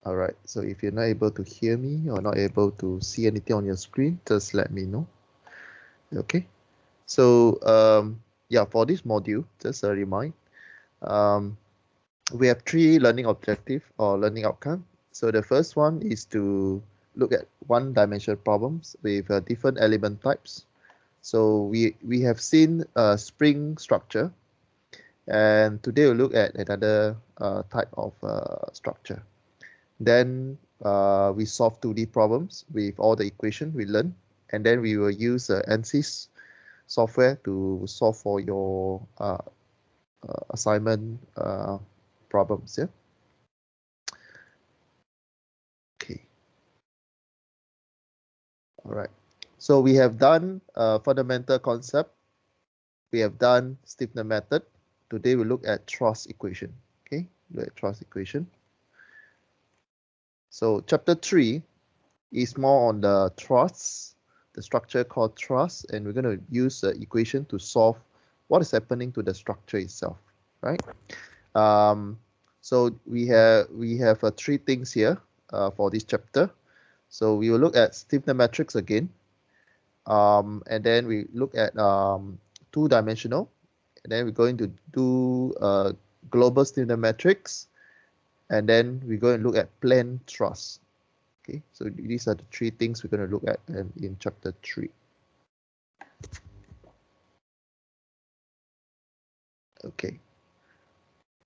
All right, so if you're not able to hear me or not able to see anything on your screen, just let me know. Okay, so yeah, for this module, just a reminder, we have 3 learning objective or learning outcome. So the first one is to look at one-dimensional problems with different element types. So we have seen a spring structure, and today we'll look at another type of structure. Then we solve 2D problems with all the equation we learned, and then we will use ANSYS software to solve for your assignment problems. Yeah. Okay. All right. So we have done fundamental concept. We have done stiffness method. Today we look at Truss equation. Okay, look at Truss equation. So chapter 3 is more on the truss, the structure called truss, and we're going to use the equation to solve what is happening to the structure itself, right? So we have 3 things here for this chapter. So we will look at stiffness matrix again, and then we look at 2-dimensional, and then we're going to do global stiffness matrix, and then we're going to look at plane truss. Okay, so these are the 3 things we're going to look at in chapter 3. Okay,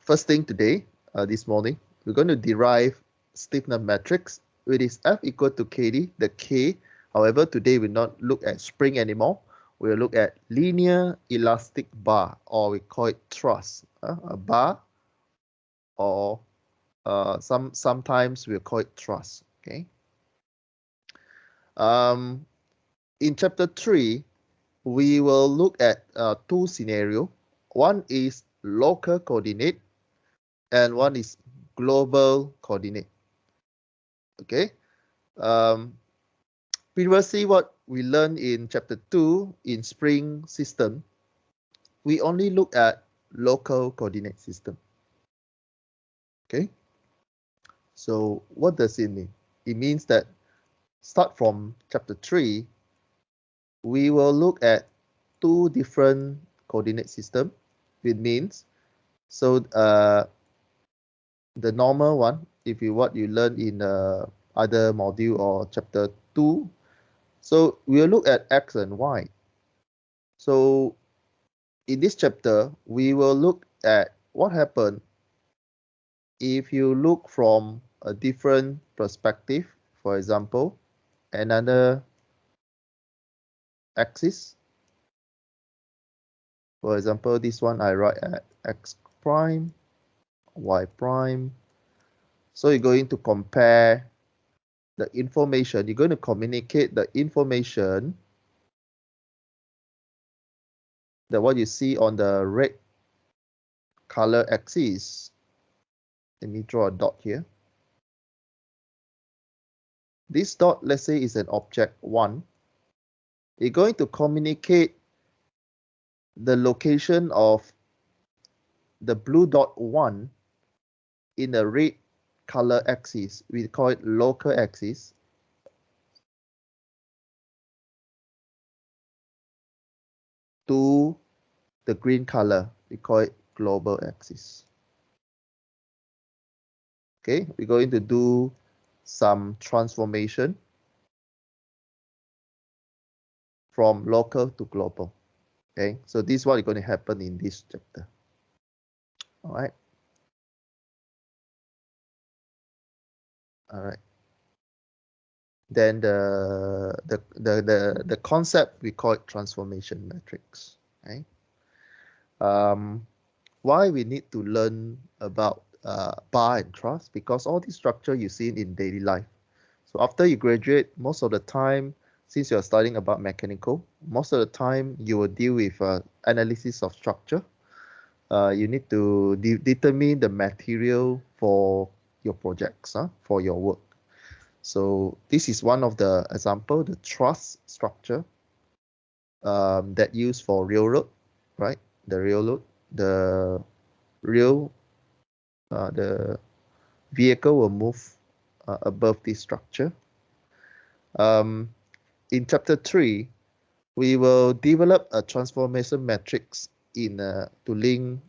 first thing today, this morning, we're going to derive stiffness matrix, which is F equal to KD, the K. However, today we'll not look at spring anymore. We'll look at linear elastic bar, or we call it truss, a bar, or sometimes we'll call it truss. Okay. In chapter 3, we will look at 2 scenarios. One is local coordinate and one is global coordinate. Okay. Previously, what we learned in chapter 2 in spring system, we only look at local coordinate system. Okay. So what does it mean? It means that start from chapter 3, we will look at 2 different coordinate system. It means, so the normal one, if you what you learn in other module or chapter 2, so we'll look at X and Y. So in this chapter, we will look at what happened if you look from a different perspective. For example, another axis. For example, this one I write at X prime, Y prime. So you're going to compare the information. You're going to communicate the information that what you see on the red color axis. Let me draw a dot here. This dot, let's say, is an object 1. You're going to communicate the location of the blue dot 1 in the red color axis. We call it local axis. To the green color, we call it global axis. Okay, we're going to do some transformation from local to global. Okay, so this is what is going to happen in this chapter. All right. All right. Then the concept, we call it transformation matrix. Okay. Why we need to learn about bar and truss? Because all these structure you see in daily life. So after you graduate, most of the time, since you're studying about mechanical, most of the time you will deal with analysis of structure. You need to determine the material for your projects, for your work. So this is one of the example, the truss structure that used for railroad, right? The railroad, the rail, the vehicle will move above this structure. In Chapter 3, we will develop a transformation matrix to link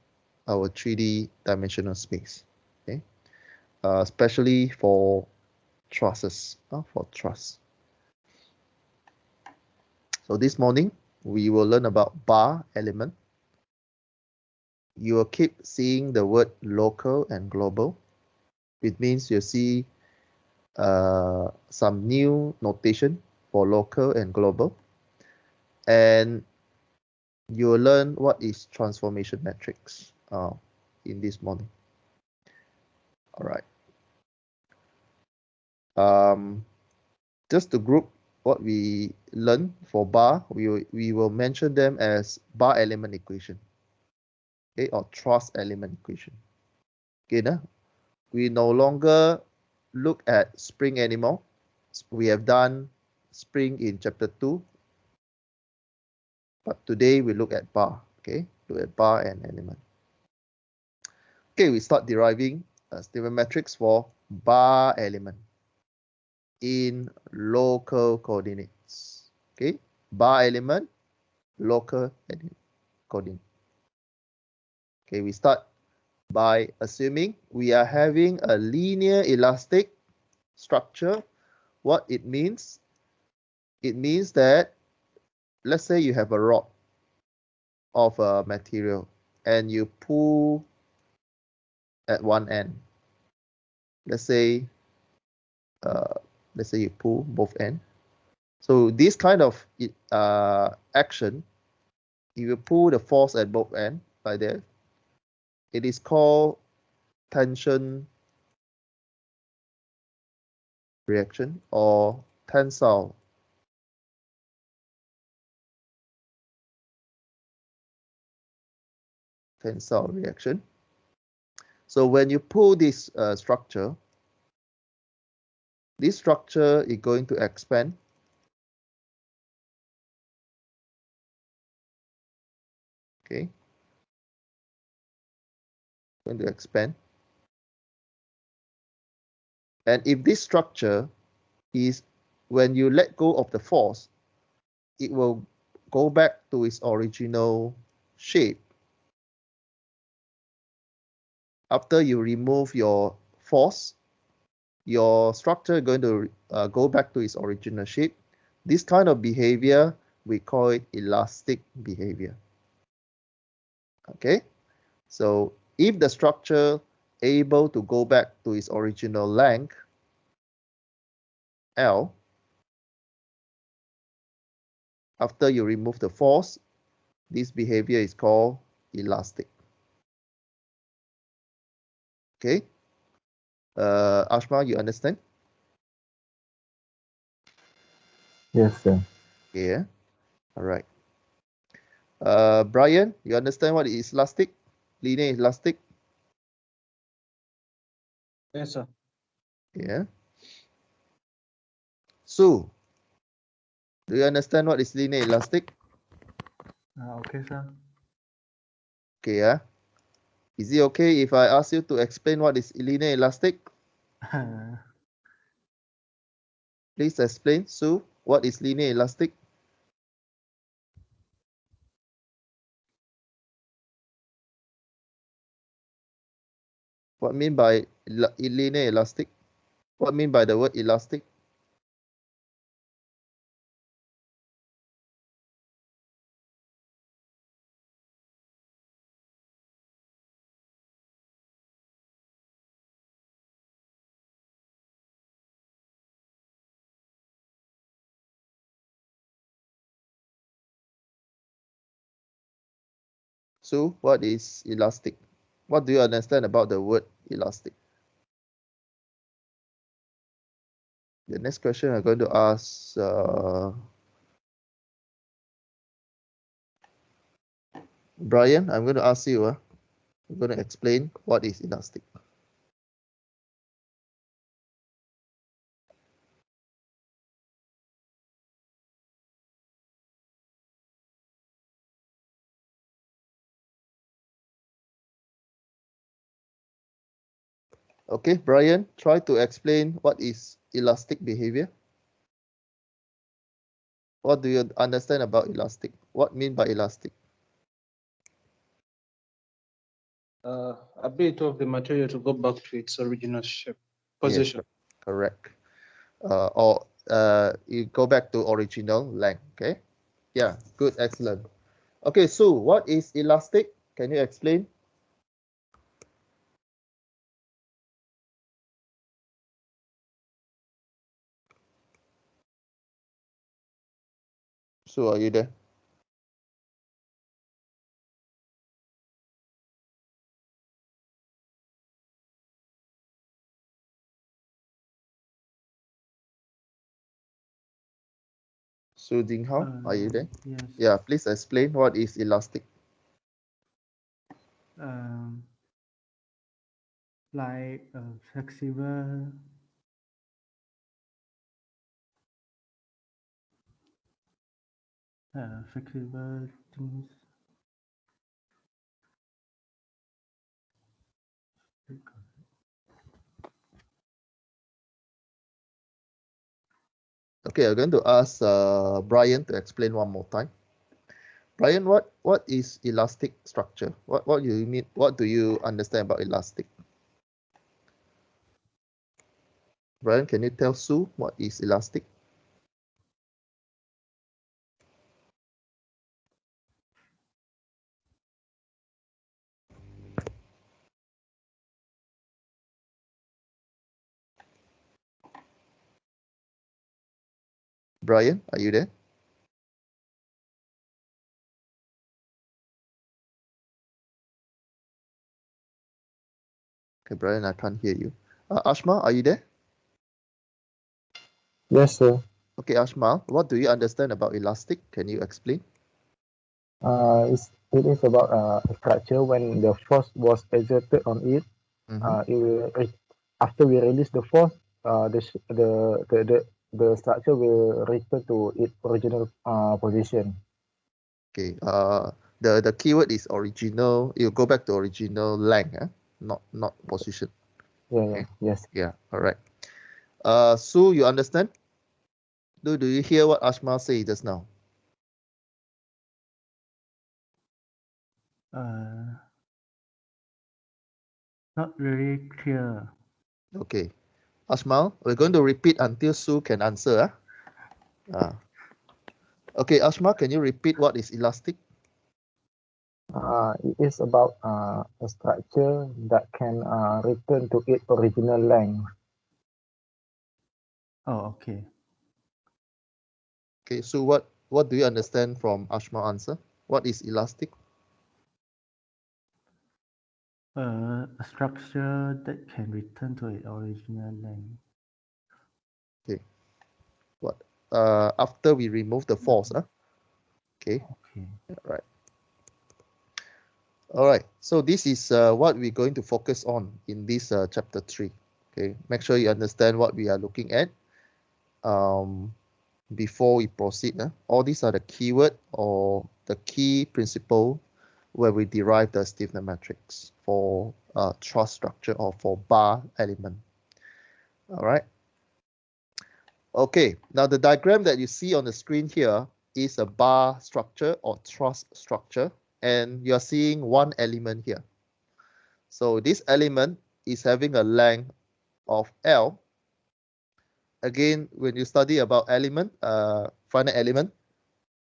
our 3D dimensional space, okay? Especially for trusses, for truss. So this morning, we will learn about bar element. You will keep seeing the word local and global. It means you see some new notation for local and global. And you will learn what is transformation matrix in this morning. All right. Just to group what we learn for bar, we will mention them as bar element equation, okay, or truss element equation. Okay, we no longer look at spring anymore. We have done spring in Chapter 2, but today we look at bar. Okay, look at bar and element. Okay, we start deriving a Stigma Matrix for bar element in local coordinates. Okay, bar element, local coordinate. Okay, we start by assuming we are having a linear elastic structure. What it means that, let's say you have a rod of a material and you pull at one end. Let's say you pull both ends. So this kind of action, if you pull the force at both ends like that, it is called tension reaction or tensile reaction. So when you pull this structure, this structure is going to expand. Okay, going to expand. And if this structure is, when you let go of the force, it will go back to its original shape. After you remove your force, your structure is going to go back to its original shape. This kind of behavior, we call it elastic behavior. Okay, so if the structure able to go back to its original length, L, after you remove the force, this behavior is called elastic. Okay, Ashma, you understand? Yes, sir. Yeah, all right. Brian, you understand what is elastic? Linear elastic? Yes, sir. Yeah. Sue, do you understand what is linear elastic? Okay, sir. Okay, yeah. Is it okay if I ask you to explain what is linear elastic? Please explain, Sue, what is linear elastic? What mean by linear elastic? What mean by the word elastic? Sue, what is elastic? What do you understand about the word elastic? The next question I'm going to ask Brian, I'm going to ask you. I'm going to explain what is elastic. Okay, Brian, try to explain what is elastic behavior. What do you understand about elastic? What mean by elastic? Ability of the material to go back to its original shape, position. Yes, correct. You go back to original length. Okay. Yeah, good, excellent. Okay, Sue, what is elastic? Can you explain? Sue, are you there? Su Jinghao, are you there? Yes. Yeah, please explain what is elastic. Like flexible flexible things. Okay, I'm going to ask Brian to explain one more time. Brian, what is elastic structure? What do you mean? What do you understand about elastic? Brian, can you tell Sue what is elastic? Brian, are you there? Okay, Brian, I can't hear you. Ashma, are you there? Yes, sir. Okay, Ashma, what do you understand about elastic? Can you explain? It is about a structure when the force was exerted on it. It will after we release the force, the structure will return to its original position. Okay, the keyword is original. You go back to original length, not position. Okay. Yes. Yeah, all right. Sue, you understand? Do you hear what Ashma said just now? Not really clear. Okay. Ashma, we're going to repeat until Sue can answer. Okay, Ashma, can you repeat what is elastic? It is about a structure that can return to its original length. Oh, okay. Okay, so what do you understand from Ashma answer? What is elastic? A structure that can return to its original length. Okay. What? After we remove the force, Okay. Okay. Right. All right. So this is what we're going to focus on in this chapter 3. Okay. Make sure you understand what we are looking at. Before we proceed, all these are the keyword or the key principle where we derive the stiffness matrix for truss structure or for bar element. All right. Okay, now the diagram that you see on the screen here is a bar structure or truss structure, and you're seeing one element here. So this element is having a length of L. Again, when you study about element, finite element,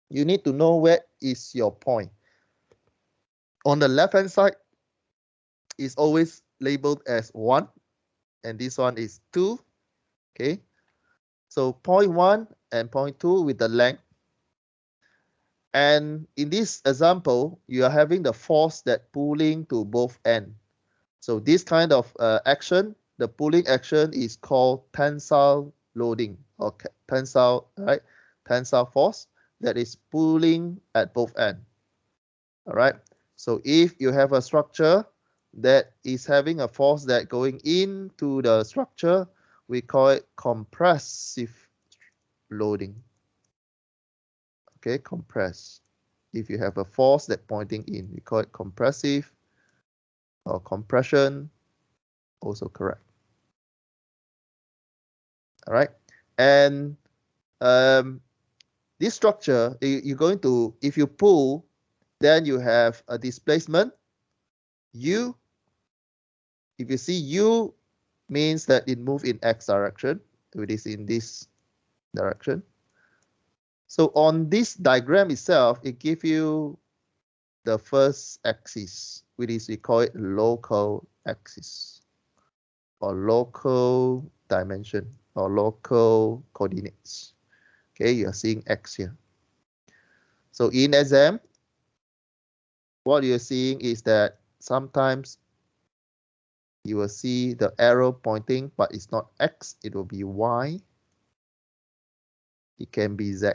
you need to know where is your point. On the left-hand side is always labeled as 1, and this one is 2. Okay, so point 1 and point 2 with the length. And in this example, you are having the force that pulling to both ends. So this kind of action, the pulling action is called tensile loading or tensile, right? Tensile force that is pulling at both ends. All right. So if you have a structure that is having a force that going into the structure, we call it compressive loading. Okay, compress. If you have a force that pointing in, we call it compressive or compression, also correct. All right, and this structure, you're going to, if you pull, then you have a displacement U. If you see U means that it moves in X direction, it is in this direction. So on this diagram itself, it gives you the first axis, which is, we call it local axis or local dimension or local coordinates. Okay, you're seeing X here. So in exam, what you're seeing is that sometimes you will see the arrow pointing, but it's not X, it will be Y. It can be Z.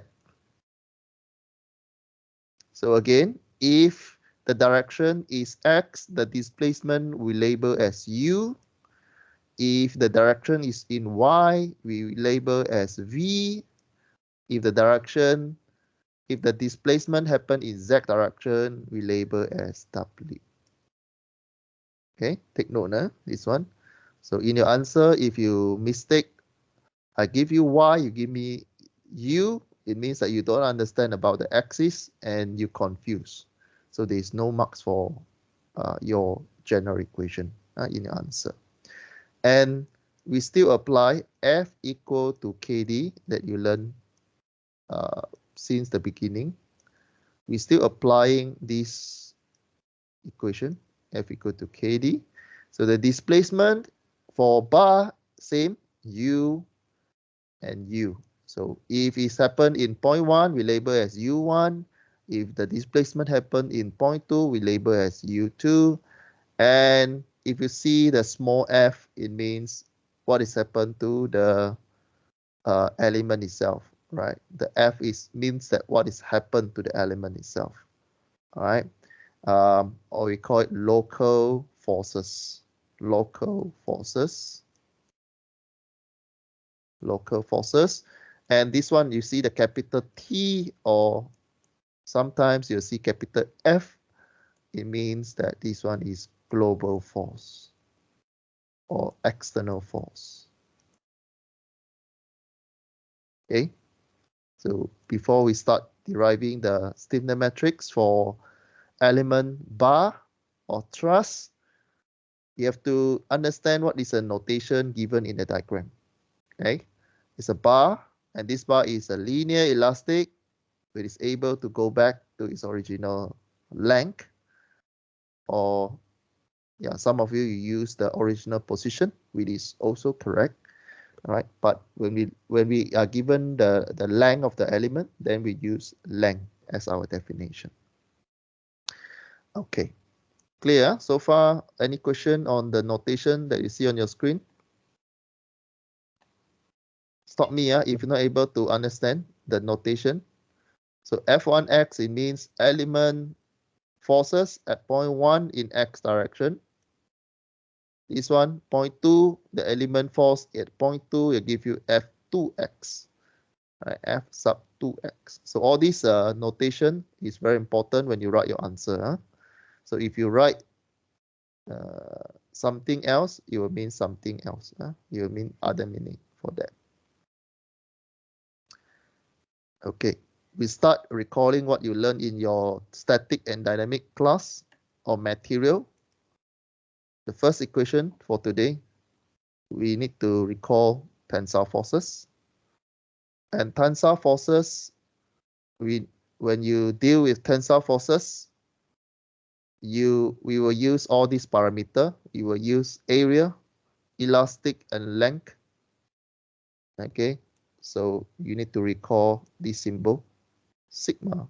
So again, if the direction is X, the displacement we label as U. If the direction is in Y, we label as V. If the displacement happen in Z direction, we label as W. Okay, take note, this one. So in your answer, if you mistake, I give you Y, you give me U, it means that you don't understand about the axis and you confuse. So there is no marks for your general equation in your answer. And we still apply F equal to KD that you learned since the beginning. We're still applying this equation, F equal to KD. So the displacement for bar, same, U and U. So if it's happened in point 1, we label as U1. If the displacement happened in point 2, we label as U2. And if you see the small f, it means what is happened to the element itself, right? The f means that what is happened to the element itself, all right? Or we call it local forces. Local forces. Local forces. And this one, you see the capital T, or sometimes you'll see capital F. It means that this one is global force or external force. Okay, so before we start deriving the stiffness matrix for element bar or truss, you have to understand what is a notation given in the diagram. Okay, it's a bar, and this bar is a linear elastic, which is able to go back to its original length, or yeah, some of you use the original position, which is also correct. All right, but when we are given the length of the element, then we use length as our definition. Okay, clear so far? Any question on the notation that you see on your screen? Stop me if you're not able to understand the notation. So F1x, it means element forces at point 1 in x direction. This one, point 2, the element force at point 2 will give you F2x. Right, F sub 2x. So all this notation is very important when you write your answer. So if you write something else, it will mean something else. It will mean other meaning for that. Okay, we start recalling what you learned in your static and dynamic class or material. The first equation for today, we need to recall tensile forces. And tensile forces, when you deal with tensile forces, we will use all these parameters. We will use area, elastic, and length. Okay, so you need to recall this symbol, sigma,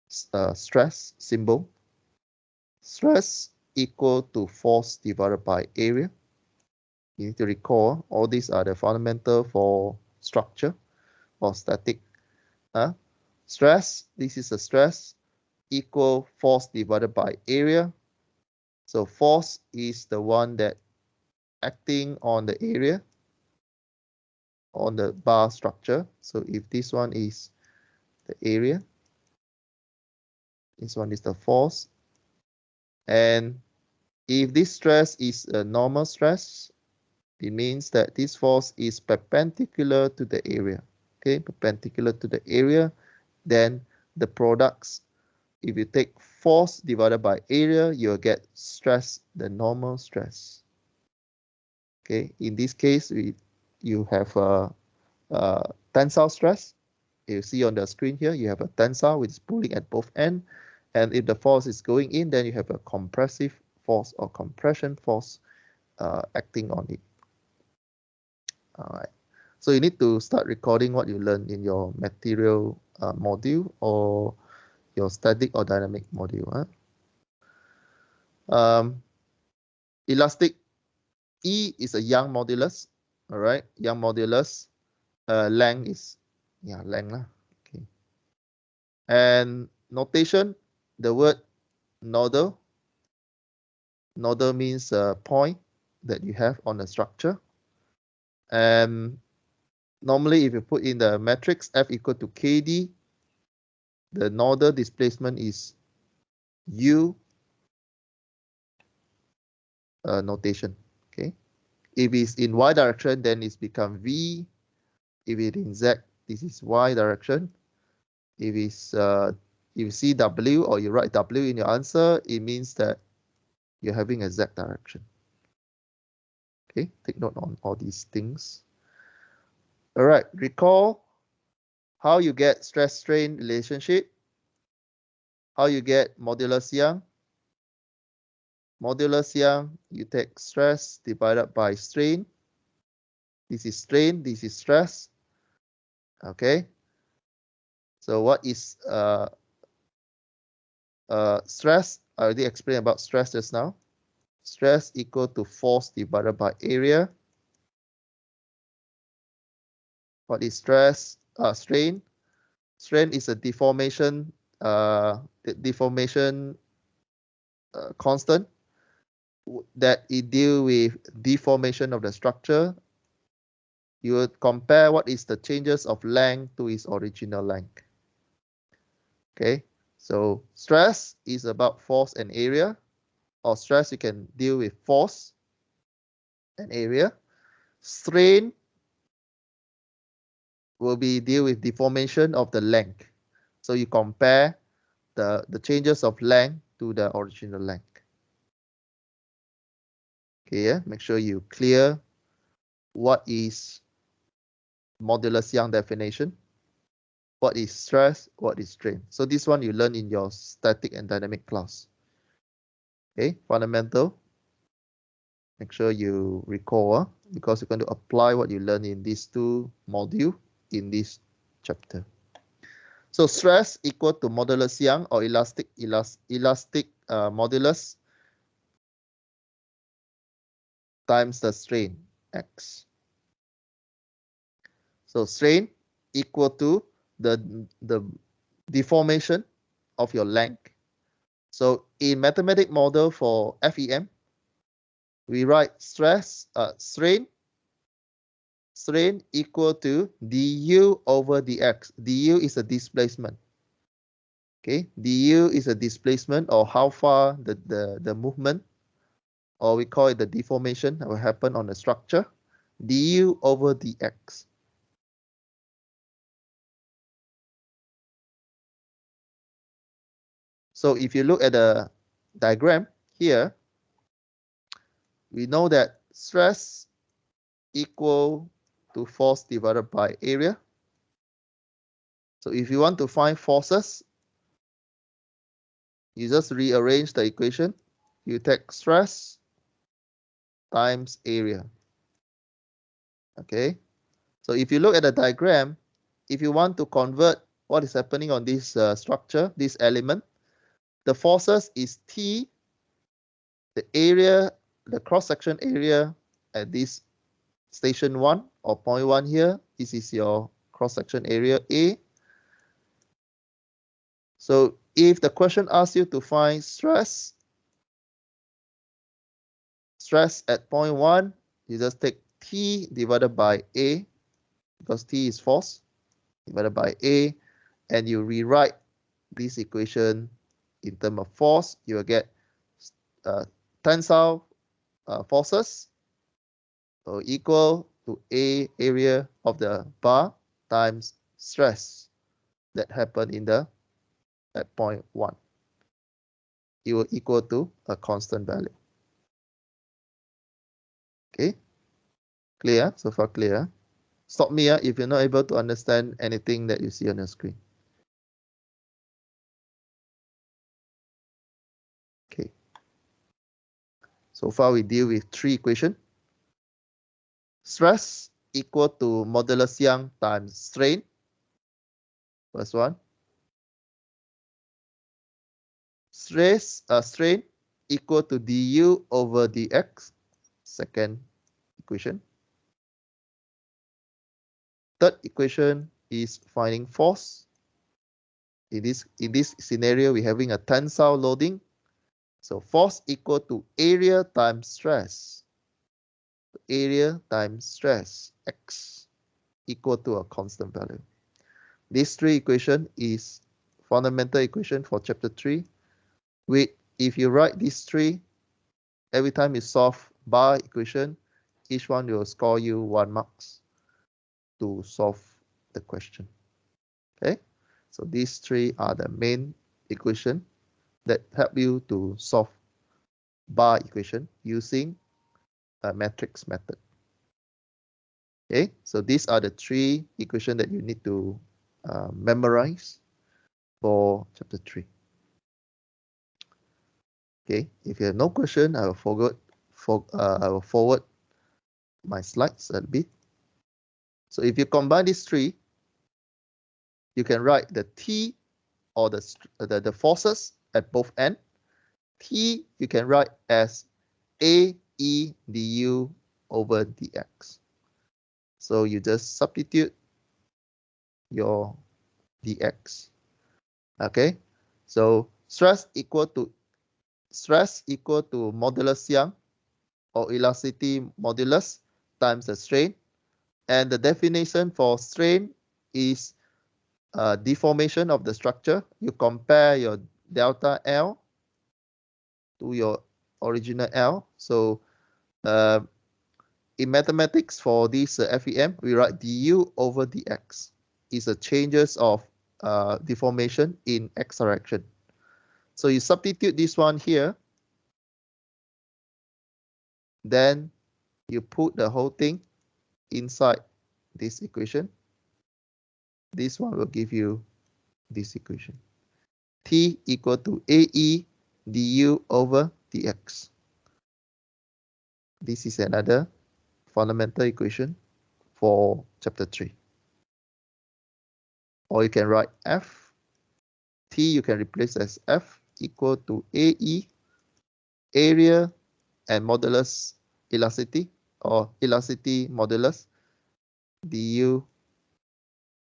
stress symbol. Stress equal to force divided by area. You need to recall all these are the fundamental for structure or static. Stress, this is a stress, equal force divided by area. So force is the one that acting on the area, on the bar structure. So if this one is the area, this one is the force. And if this stress is a normal stress, It means that this force is perpendicular to the area. Okay, perpendicular to the area. Then the products, if you take force divided by area, you'll get stress, the normal stress. Okay, in this case, you have a tensile stress. You see on the screen here, you have a tensile which is pulling at both ends. And if the force is going in, then you have a compressive force or compression force acting on it. All right. So you need to start recording what you learned in your material module or your static or dynamic module. Elastic E is a Young modulus. All right, Young modulus. Length is length lah. Okay. And notation, the word nodal. Nodal means a point that you have on a structure. And normally, if you put in the matrix F equal to KD, the nodal displacement is U notation. Okay. If it's in Y direction, then it's become V. If it's in Z, this is Y direction. If it's you see W or you write W in your answer, it means that you're having a Z direction. Okay, take note on all these things. All right, recall how you get stress-strain relationship, how you get modulus Young. Modulus Young, you take stress divided by strain. This is strain, this is stress. Okay. So what is stress? I already explained about stress just now. Stress equal to force divided by area. What is stress? Strain. Strain is a deformation. Constant that it deal with deformation of the structure. You would compare what is the changes of length to its original length. Okay, so stress is about force and area, or stress you can deal with force and area. Strain will be deal with deformation of the length. So you compare the changes of length to the original length. Okay, yeah, make sure you clear what is modulus Young definition, what is stress, what is strain. So this one you learn in your static and dynamic class. Okay, fundamental. Make sure you recall because you're going to apply what you learn in these two modules in this chapter. So stress equal to modulus Young or elastic modulus times the strain X. So strain equal to the deformation of your length. So in mathematical model for FEM, we write strain equal to du over dx. Du is a displacement. Okay, du is a displacement or how far the movement, or we call it the deformation that will happen on the structure. Du over dx. So if you look at the diagram here, we know that stress equal to force divided by area. So if you want to find forces, you just rearrange the equation. You take stress times area. Okay. So if you look at the diagram, if you want to convert what is happening on this structure, this element, the forces is T, the area, the cross-section area at this station 1 or point 1 here. This is your cross-section area A. So if the question asks you to find stress at point 1, you just take T divided by A, because T is force, divided by A, and you rewrite this equation in terms of force. You will get tensile forces So equal to A area of the bar times stress that happened in the at point 1. It will equal to a constant value. Okay, clear? So far clear? Stop me if you're not able to understand anything that you see on your screen. Okay. So far we deal with 3 equations. Stress equal to modulus Young times strain. First one. Strain equal to du over dx. Second equation. Third equation is finding force. In this scenario, we're having a tensile loading. So force equal to area times stress. Area times stress, x, equal to a constant value. These 3 equation is fundamental equation for chapter 3. If you write these 3, every time you solve bar equation, each one will score you 1 marks to solve the question. Okay, so these 3 are the main equation that help you to solve bar equation using a matrix method. Okay, so these are the 3 equations that you need to memorize for chapter 3. Okay, if you have no question, I will forward my slides a bit. So if you combine these 3, you can write the T or the forces at both ends. T you can write as AE du over dx. So you just substitute your dx. Okay, so stress equal to modulus Young or elasticity modulus times the strain, and the definition for strain is deformation of the structure. You compare your delta L to your original L. So in mathematics for this FEM, we write du over dx is a changes of deformation in x direction. So you substitute this one here, then you put the whole thing inside this equation. This one will give you this equation. T equal to AE du over dx. This is another fundamental equation for chapter 3. Or you can write F. T you can replace as F equal to AE, area and modulus elasticity or elasticity modulus du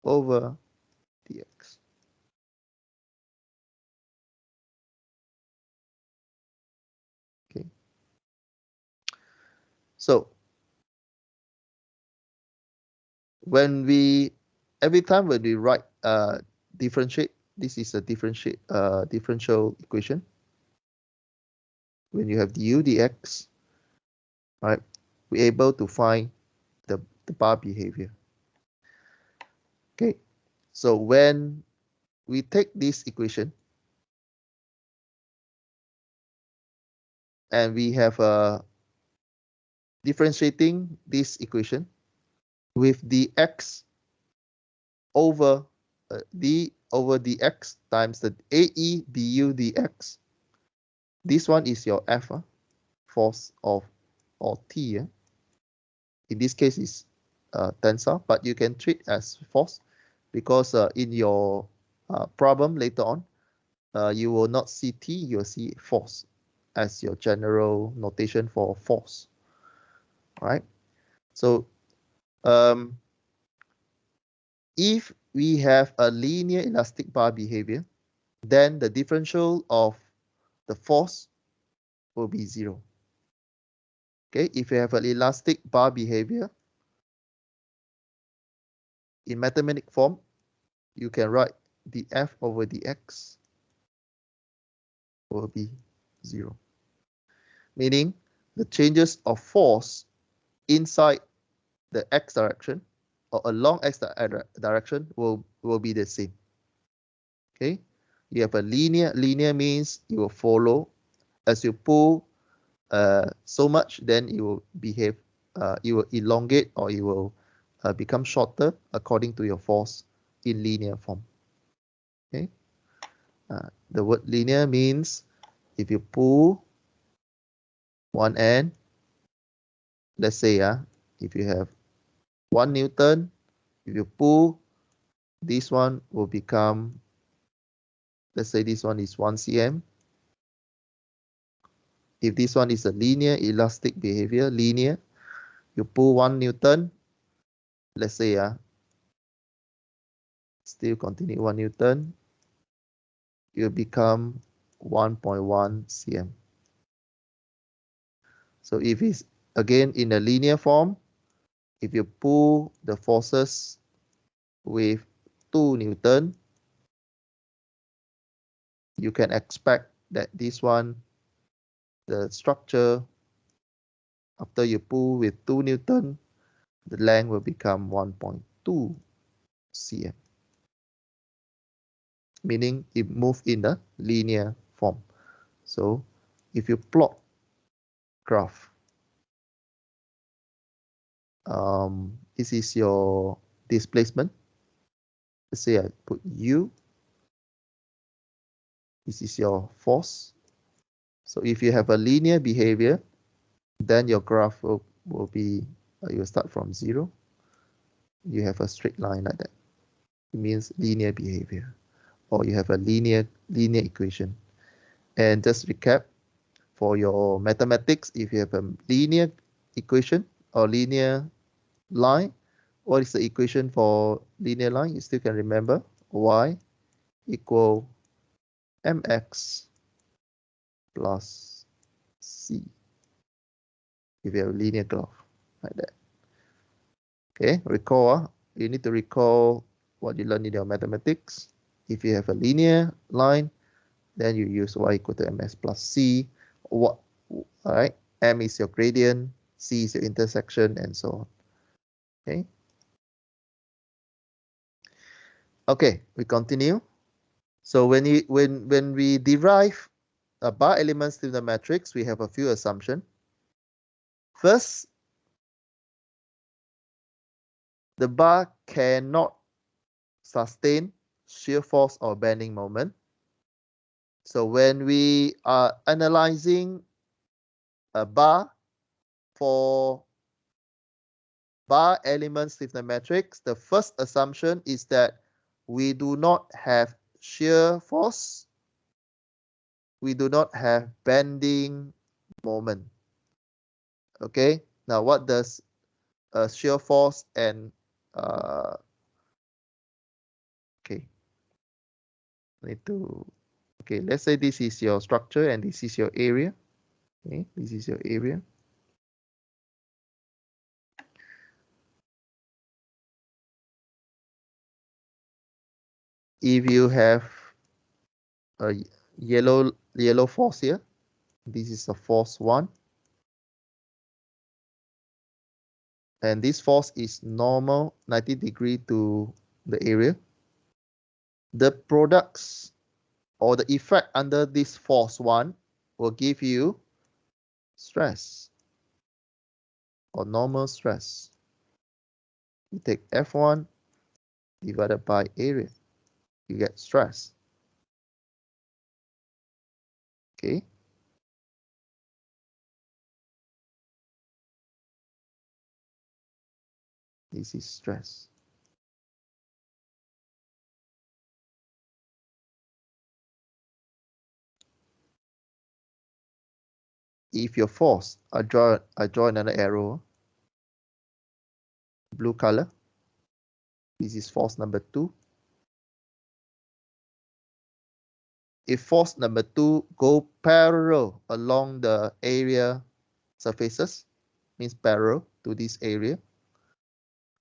over dx. Okay. So every time when we write differentiate, this is a differential equation. When you have du dx, right, we're able to find the bar behavior. Okay, so when we take this equation and we have differentiating this equation with dx over d over dx times the AE du dx. This one is your F, force of or T. In this case is tensile, but you can treat as force because in your problem later on, you will not see T, you'll see force as your general notation for force. All right. So if we have a linear elastic bar behavior, then the differential of the force will be 0. Okay, if you have an elastic bar behavior, in mathematical form, you can write df over dx will be 0. Meaning the changes of force inside the x direction or along x direction will be the same. Okay, you have a linear means you will follow as you pull so much, then it will behave, it will elongate or it will become shorter according to your force in linear form. Okay, the word linear means if you pull one end, let's say if you have 1 Newton, if you pull, this one will become, let's say this one is 1 cm. If this one is a linear elastic behavior, linear, you pull 1 Newton, let's say still continue 1 Newton, you become 1.1 cm. So if it's again in a linear form, if you pull the forces with 2 Newton, you can expect that this one, the structure, after you pull with 2 Newton, the length will become 1.2 cm, meaning it moves in the linear form. So if you plot graph, this is your displacement. Let's say I put U. This is your force. So if you have a linear behavior, then your graph will be, you will start from 0. You have a straight line like that. It means linear behavior. Or you have a linear equation. And just recap, for your mathematics, if you have a linear equation or linear line, what is the equation for linear line? You still can remember, y equal mx plus c. If you have a linear graph like that. Okay, recall, you need to recall what you learned in your mathematics. If you have a linear line, then you use y equal to ms plus c. All right, m is your gradient, c is your intersection, and so on. Okay. Okay, we continue. So when we derive a bar element stiffness matrix, we have a few assumptions. First, the bar cannot sustain shear force or bending moment. So when we are analyzing a bar for bar element stiffness matrix, the first assumption is that we do not have shear force, we do not have bending moment. Okay, now what does shear force and okay, okay, let's say this is your structure and this is your area. Okay, this is your area. If you have a yellow force here, this is a force 1. And this force is normal 90° to the area. The products or the effect under this force 1 will give you stress or normal stress. You take F1 divided by area, you get stress. Okay. This is stress. If your force, I draw another arrow, blue color. This is force number 2. If force number 2 go parallel along the area surfaces, means parallel to this area,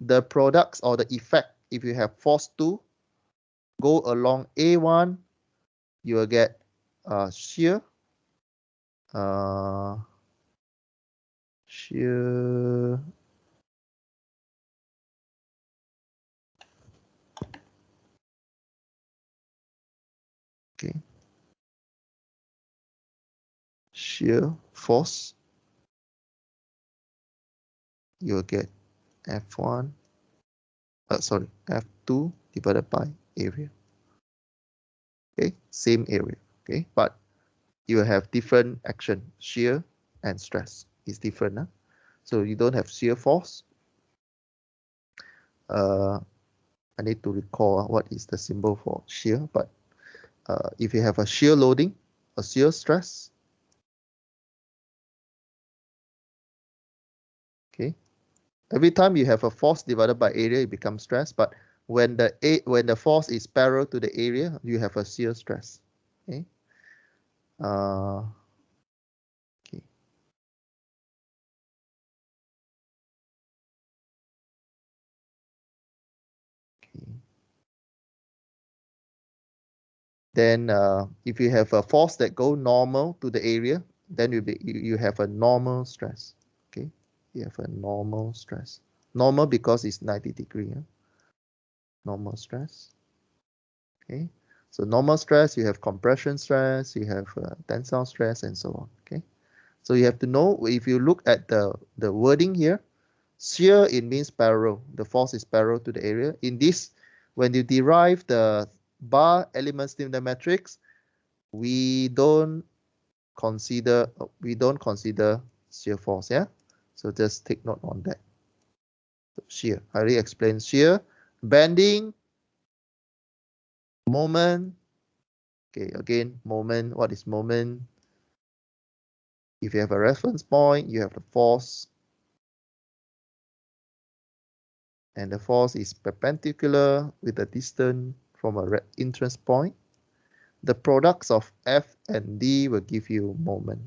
the products or the effect, if you have force 2 go along A1, you will get shear shear shear force, you'll get F1, F2 divided by area. Okay, same area. Okay, but you have different action, shear and stress is different. Huh? So you don't have shear force. I need to recall what is the symbol for shear, but if you have a shear loading, a shear stress, okay, every time you have a force divided by area, it becomes stress, but when the force is parallel to the area, you have a shear stress. Okay. Okay. Okay. Then if you have a force that go normal to the area, then you have a normal stress. Okay, you have a normal stress. Normal because it's 90 degree. Huh? Normal stress. Okay, so normal stress, you have compression stress, you have tensile stress, and so on. Okay, so you have to know, if you look at the wording here, shear, it means parallel. The force is parallel to the area. In this, when you derive the bar element stiffness matrix, we don't consider shear force. Yeah, so just take note on that. So shear, I already explained shear, bending, moment. Okay, again, moment. What is moment? If you have a reference point, you have the force, and the force is perpendicular with the distance from a entrance point. The products of F and D will give you moment.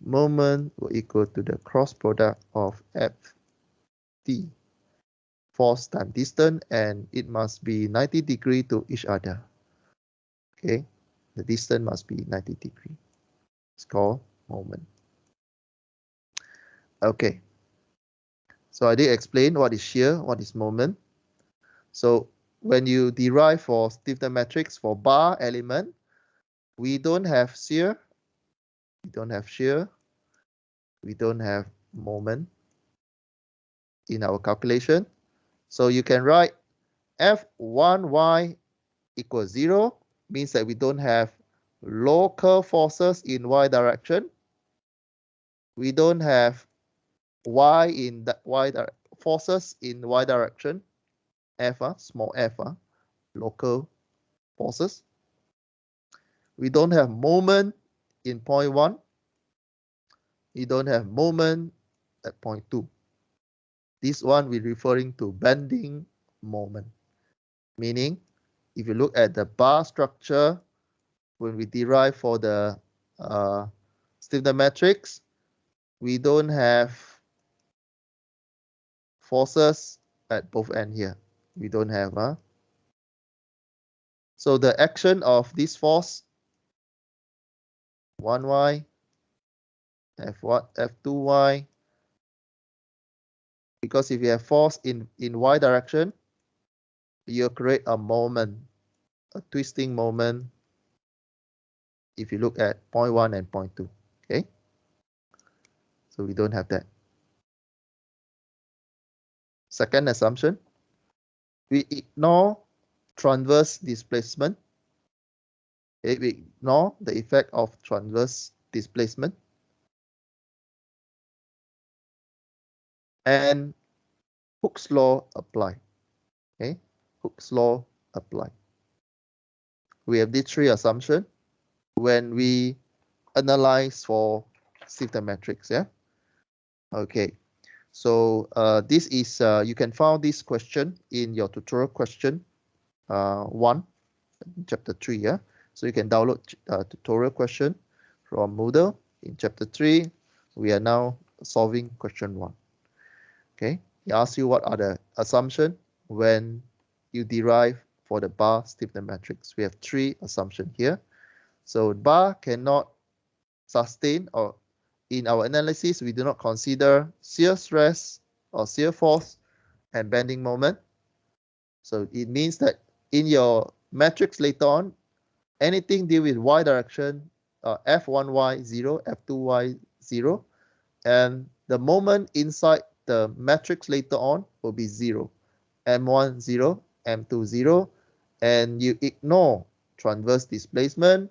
Moment will equal to the cross product of FD, force times distance, and it must be 90 degrees to each other. Okay, the distance must be 90 degrees. It's called moment. Okay, so I did explain what is shear, what is moment. So when you derive for stiffness matrix for bar element, we don't have shear, we don't have shear, we don't have moment in our calculation. So you can write F1y equals 0, means that we don't have local forces in y direction. We don't have forces in y direction, F, small f, local forces. We don't have moment in point 1. We don't have moment at point 2. This one we're referring to bending moment. Meaning, if you look at the bar structure, when we derive for the stiffness matrix, we don't have forces at both ends here. We don't have. So the action of this force, 1y, F2y, because if you have force in y direction, you create a moment, a twisting moment, if you look at point 1 and point 2. Okay, so we don't have that. Second assumption, we ignore transverse displacement. Okay, we ignore the effect of transverse displacement. And Hooke's law apply. Okay, Hooke's law apply. We have these three assumptions when we analyze for stiffness matrix. Yeah. Okay. So this is you can find this question in your tutorial question 1, chapter 3. Yeah. So you can download tutorial question from Moodle. In chapter 3, we are now solving question 1. Okay. He asks you what are the assumptions when you derive for the bar stiffness matrix. We have 3 assumptions here. So bar cannot sustain or in our analysis, we do not consider shear stress or shear force and bending moment. So it means that in your matrix later on, anything deal with y direction, F1y 0, F2y 0, and the moment inside the matrix later on will be 0, M1 0, M2 0, and you ignore transverse displacement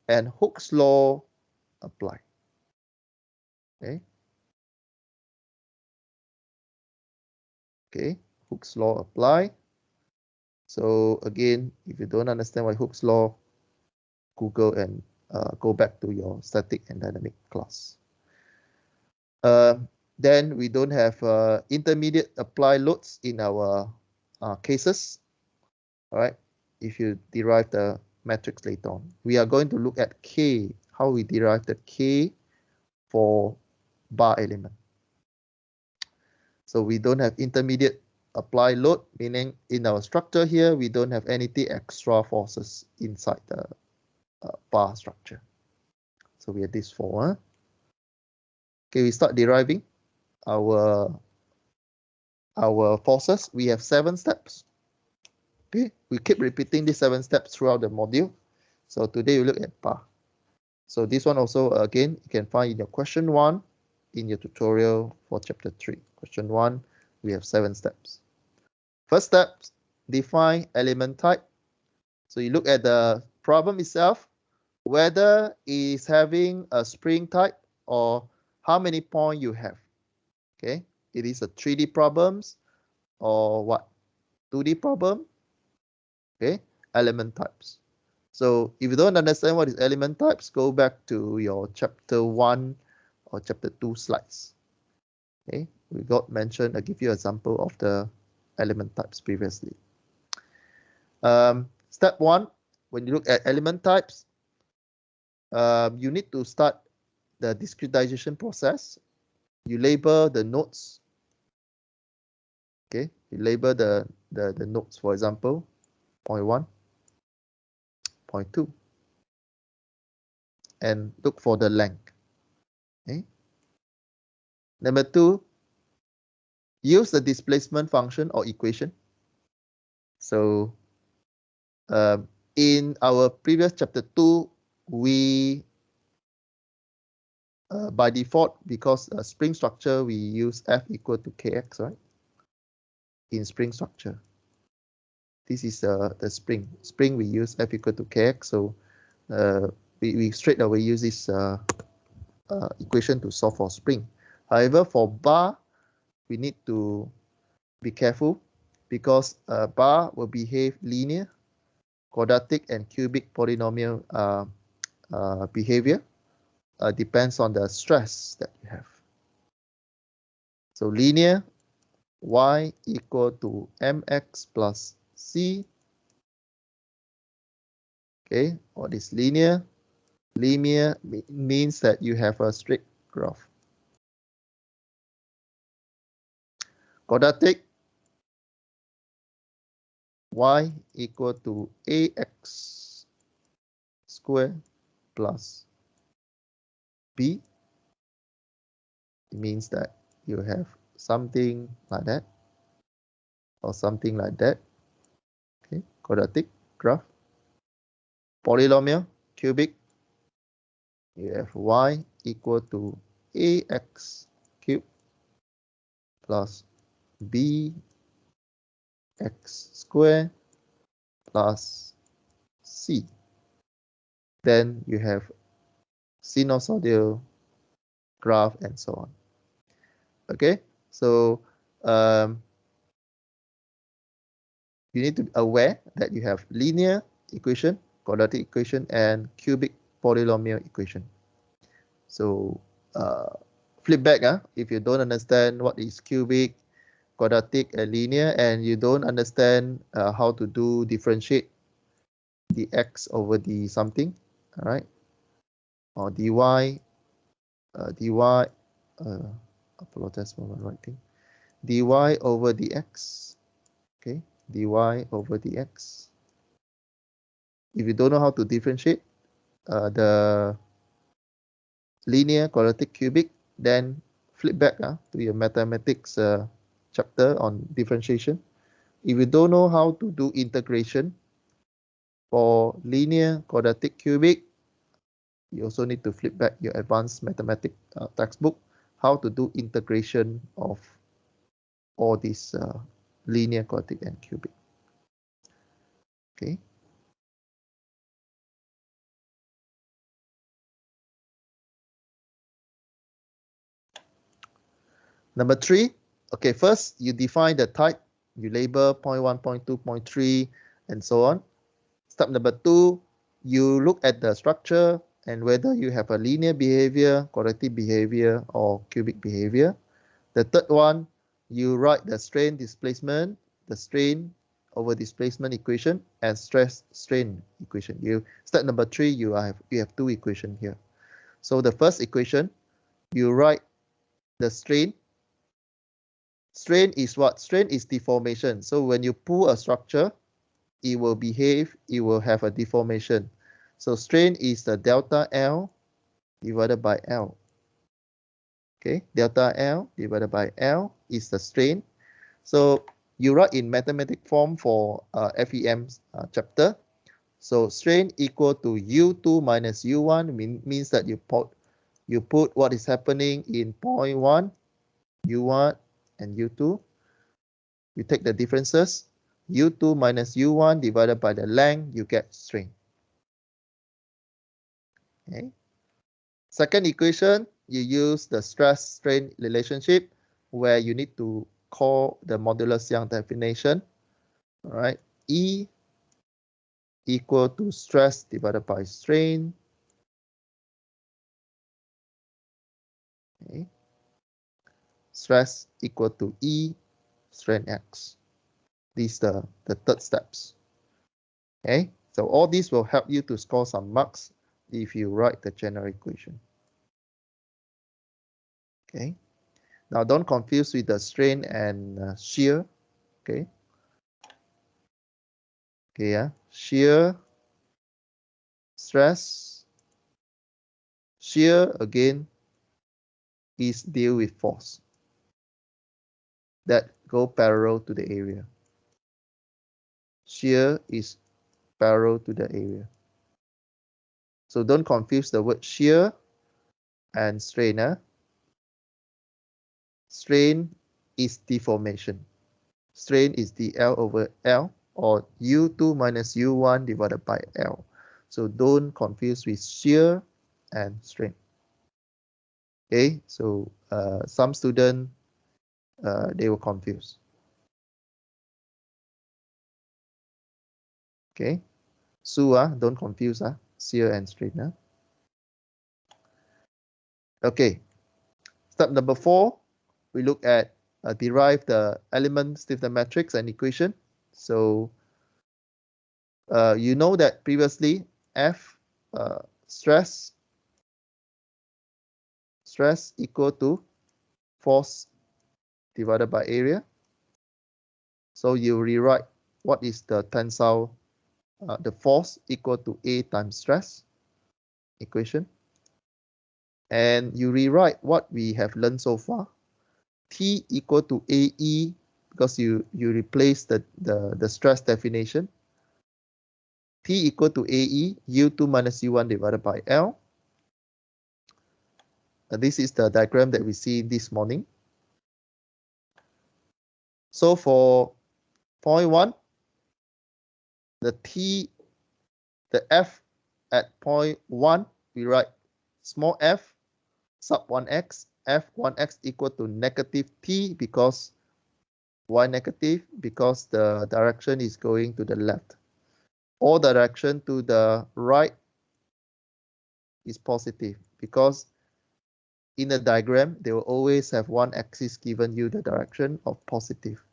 and Hooke's law apply. Okay. Okay, Hooke's law apply. So again, if you don't understand what Hooke's law, Google and go back to your static and dynamic class. Then we don't have intermediate apply loads in our cases. All right, if you derive the matrix later on, we are going to look at K, how we derive the K for bar element. So we don't have intermediate apply load, meaning in our structure here, we don't have any extra forces inside the bar structure. So we have this 4. Okay, we start deriving our forces. We have 7 steps. Okay, we keep repeating these 7 steps throughout the module. So today we look at bar. So this one also, again, you can find in your question 1 in your tutorial for chapter 3. Question 1, we have 7 steps. First step, define element type. So you look at the problem itself, whether it's having a spring type or how many points you have. Okay, it is a 3D problems or what? 2D problem. Okay, element types. So if you don't understand what is element types, go back to your chapter 1 or chapter 2 slides. Okay, we got mentioned, I'll give you an example of the element types previously. Step 1, when you look at element types, you need to start the discretization process. You label the nodes. Okay, you label the nodes, for example, 0.1, 0.2, and look for the length. Okay. Number 2, use the displacement function or equation. So in our previous chapter 2, we by default, because spring structure, we use F equal to Kx, right? In spring structure. This is the spring. Spring, we use F equal to Kx. So we straight away use this equation to solve for spring. However, for bar, we need to be careful because bar will behave linear, quadratic, and cubic polynomial behavior. Depends on the stress that you have. So linear, y equal to mx plus c. Okay, what is linear? Linear means that you have a straight graph. Quadratic, y equal to ax square plus b. It means that you have something like that or something like that. Okay, quadratic graph. Polynomial, cubic, you have y equal to ax cubed plus b x square plus c. Then you have sinusoidal graph and so on. Okay, so you need to be aware that you have linear equation, quadratic equation, and cubic polynomial equation. So flip back, if you don't understand what is cubic, quadratic, and linear, and you don't understand how to do differentiate the x over the something, all right, or dy, apologize for my writing, dy over dx, okay, dy over dx. If you don't know how to differentiate, linear, quadratic, cubic, then flip back to your mathematics chapter on differentiation. If you don't know how to do integration for linear, quadratic, cubic, you also need to flip back your advanced mathematics textbook, how to do integration of all these linear, quadratic, and cubic. Okay. Number 3, okay, first you define the type, you label 0.1, 0.2, 0.3, and so on. Step number 2, you look at the structure and whether you have a linear behavior, quadratic behavior, or cubic behavior. The third one, you write the strain displacement, the strain over displacement equation, and stress strain equation. Step number 3, you have 2 equations here. So the first equation, you write the strain. Strain is what? Strain is deformation. So when you pull a structure, it will behave, it will have a deformation. So strain is the delta L divided by L. Okay, delta L divided by L is the strain. So you write in mathematical form for FEM chapter. So strain equal to U2 minus U1 means that you put what is happening in 0.1, U1 and U2. You take the differences. U2 minus U1 divided by the length, you get strain. Okay. Second equation, you use the stress-strain relationship where you need to call the modulus Young definition. All right, E equal to stress divided by strain. Okay. Stress equal to E strain X. These are the third steps. Okay, so all these will help you to score some marks if you write the general equation. Okay, now don't confuse with the strain and shear. Okay, yeah, shear, stress, shear again is deal with force that go parallel to the area. Shear is parallel to the area. So don't confuse the word shear and strain. Strain is deformation. Strain is dl over L, or U2 minus U1 divided by L. So don't confuse with shear and strain. Okay, so some students, they were confused. Okay, so don't confuse shear and strain. Okay, step number 4, we look at derive the element stiffness matrix and equation. So you know that previously F stress equal to force divided by area. So you rewrite what is the tensile, the force equal to A times stress equation. And you rewrite what we have learned so far. T equal to AE, because you replace the stress definition. T equal to AE, U2 minus U1 divided by L. This is the diagram that we see this morning. So for point 1, the F at point 1, we write small f sub 1x, f1x equal to negative t, because why negative? Because the direction is going to the left. All direction to the right is positive, because in the diagram, they will always have one axis given you the direction of positive.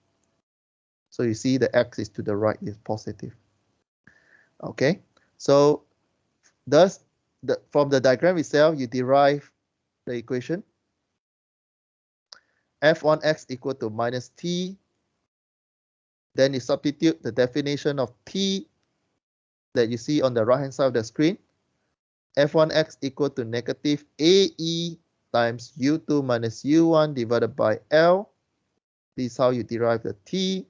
So you see the axis to the right is positive. Okay, so thus from the diagram itself, you derive the equation. F1x equal to minus t. Then you substitute the definition of t that you see on the right hand side of the screen. f1x equal to negative AE times U2 minus U1 divided by L. This is how you derive the T.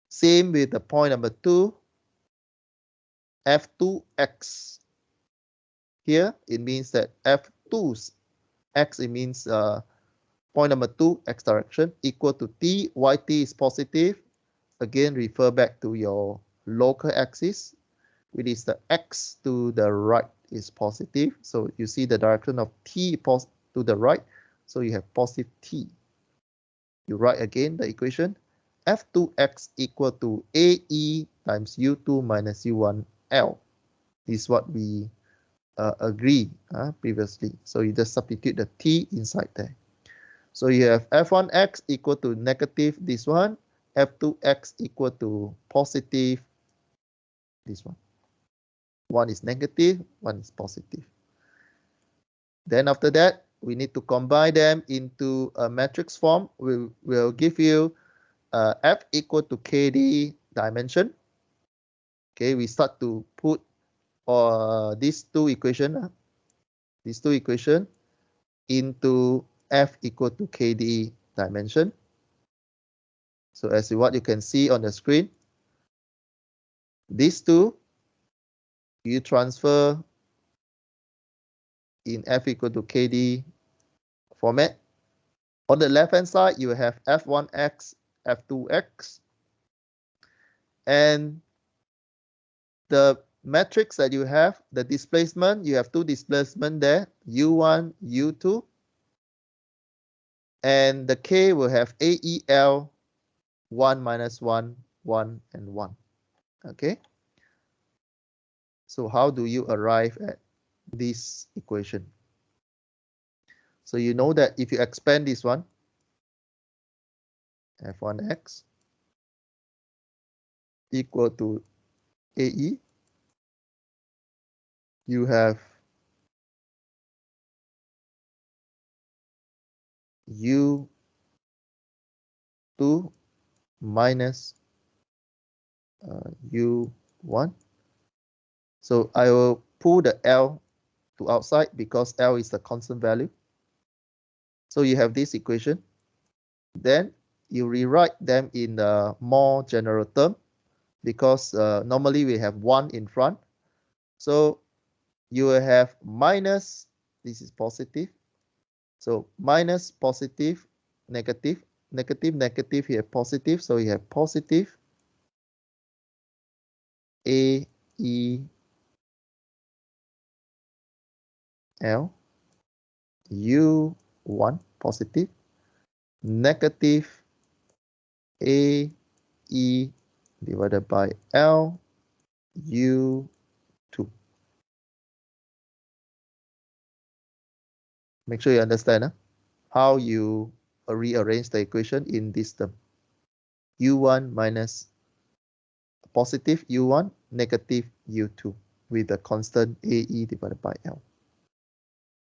Same with the point number 2, F2x. Here, it means that F2's x, it means point number 2, x direction, equal to T. Why T is positive? Again, refer back to your local axis, which is the x to the right is positive. So you see the direction of T to the right. So you have positive T. You write again the equation. F2x equal to AE times U2 minus U1L. This is what we agree previously. So you just substitute the T inside there. So you have F1x equal to negative this one, F2x equal to positive this one. One is negative, one is positive. Then after that, we need to combine them into a matrix form. We'll give you F equal to KD dimension. Okay, we start to put these two equations into F equal to KD dimension. So as what you can see on the screen, these two, you transfer in F equal to KD format. On the left-hand side, you have F1x, F2x, and the matrix that you have, the displacement, you have two displacement there, U1, U2, and the K will have AEL 1 minus 1, 1, and 1. Okay. So how do you arrive at this equation? So you know that if you expand this one, F1x equal to AE, you have U2 minus U1. So I will pull the L to outside because L is the constant value. So you have this equation. Then you rewrite them in a more general term because normally we have 1 in front. So you will have minus, this is positive. So minus, positive, negative, negative, negative, here positive. So you have positive A, E, L, U1 positive, negative A, E divided by L, U2. Make sure you understand how you rearrange the equation in this term. U1 minus positive U1, negative U2 with the constant AE divided by L.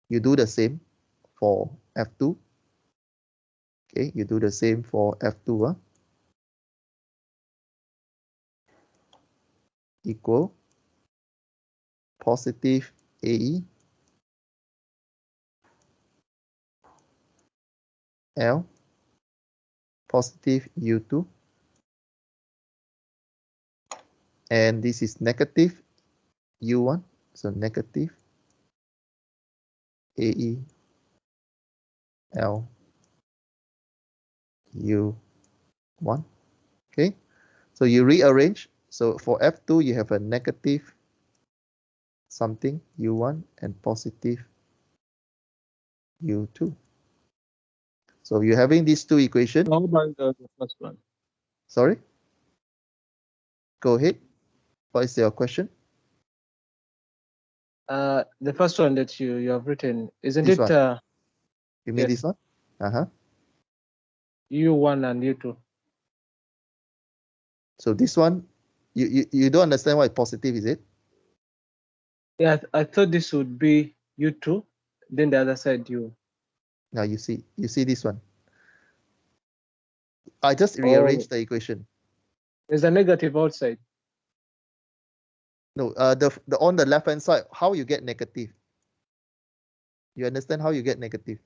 You do the same for F2. Okay, you do the same for F2. Equal positive AE L positive U2, and this is negative U1, so negative AE L U1. Okay, so you rearrange. So for F2, you have a negative something U1 and positive U2. So you're having these two equations. How about the first one? Sorry? Go ahead. What is your question? The first one that you have written, isn't this it? One. You mean yes. this one? U1 and U2. So this one, you don't understand why positive, is it? Yeah, I thought this would be U2, then the other side U. Now you see this one. I just rearranged the equation. There's a negative outside. No, the on the left hand side, how you get negative? You understand how you get negative?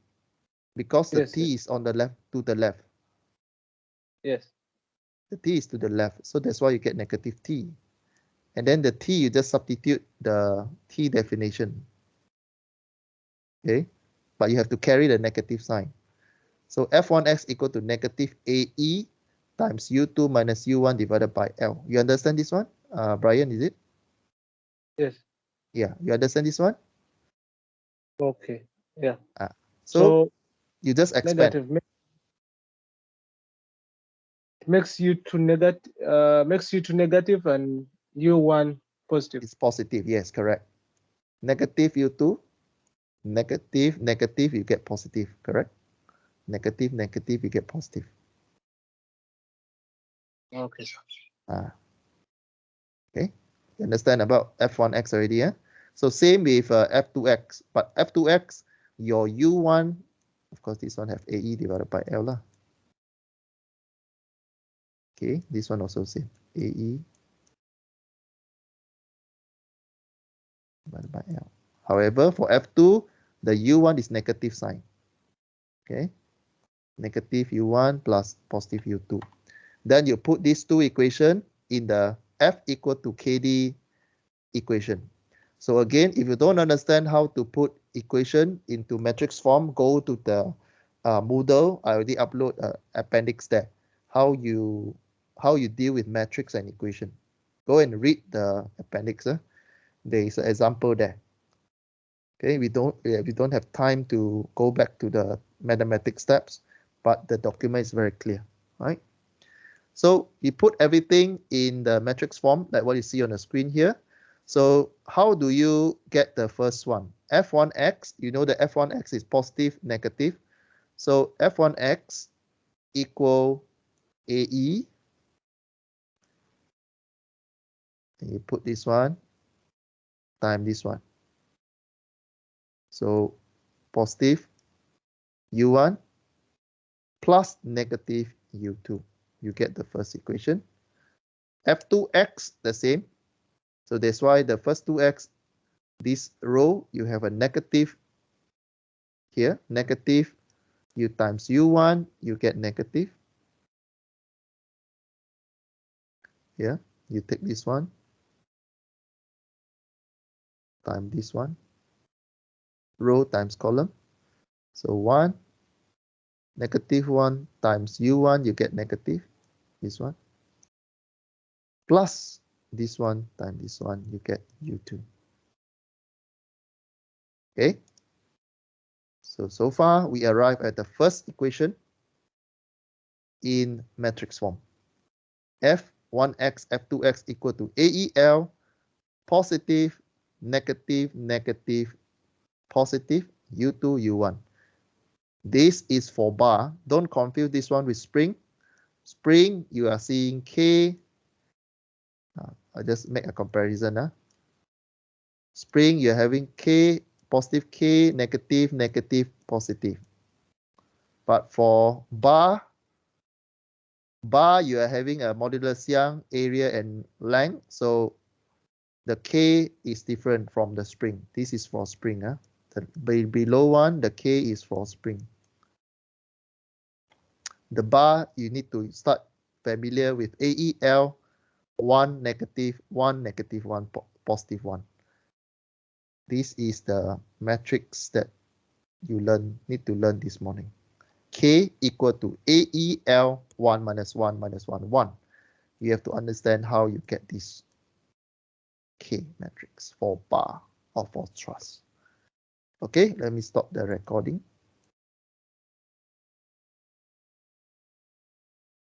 Because the Yes, T is on the left, to the left. yes. The T is to the left, so that's why you get negative T. And then the T, you just substitute the T definition. Okay, but you have to carry the negative sign. So F1x equal to negative AE times U2 minus U1 divided by L. You understand this one? Brian, is it? Yes. Yeah, you understand this one? Okay. Yeah. So you just expand. Negative makes U2 negative and U1 positive. It's positive. Yes, correct. Negative U2, negative, negative, you get positive, correct? Negative, negative, you get positive. Okay. Okay, you understand about F1x already, yeah? So same with F2x, but F2x, your U1, of course, this one have AE divided by L lah. Okay, this one also same, AE divided by L. However, for F2, the U1 is negative sign. Okay, negative U1 plus positive U2. Then you put these two equations in the F equal to KD equation. So again, if you don't understand how to put equation into matrix form, go to the Moodle. I already upload appendix there. How you deal with matrix and equation. Go and read the appendix. There is an example there. Okay, we don't have time to go back to the mathematics steps, but the document is very clear, right? So we put everything in the matrix form, like what you see on the screen here. So how do you get the first one? F1x, you know the F1x is positive, negative. So F1x equal AE. And you put this one times this one. So positive U1 plus negative U2. You get the first equation. F2x, the same. So that's why the first 2x, this row, you have a negative here, negative, you times U1, you get negative. Here, you take this one, times this one, row times column. So 1, negative 1 times U1, you get negative, this one, plus this one times this one, you get U2. Okay, so far we arrive at the first equation in matrix form. F1x, F2x equal to AEL, positive, negative, negative, positive, U2, U1. This is for bar. Don't confuse this one with spring. Spring, you are seeing K. I'll just make a comparison. Spring, you're having K, positive K, negative, negative, positive. But for bar, you are having a modulus Young, area and length. So the K is different from the spring. This is for spring. The below one, the K is for spring. The bar, you need to start familiar with AEL, 1 negative, 1 negative, 1 positive 1. This is the matrix that you need to learn this morning. K equal to AEL 1 minus 1 minus 1, 1. You have to understand how you get this K matrix for bar or for truss. Okay, let me stop the recording.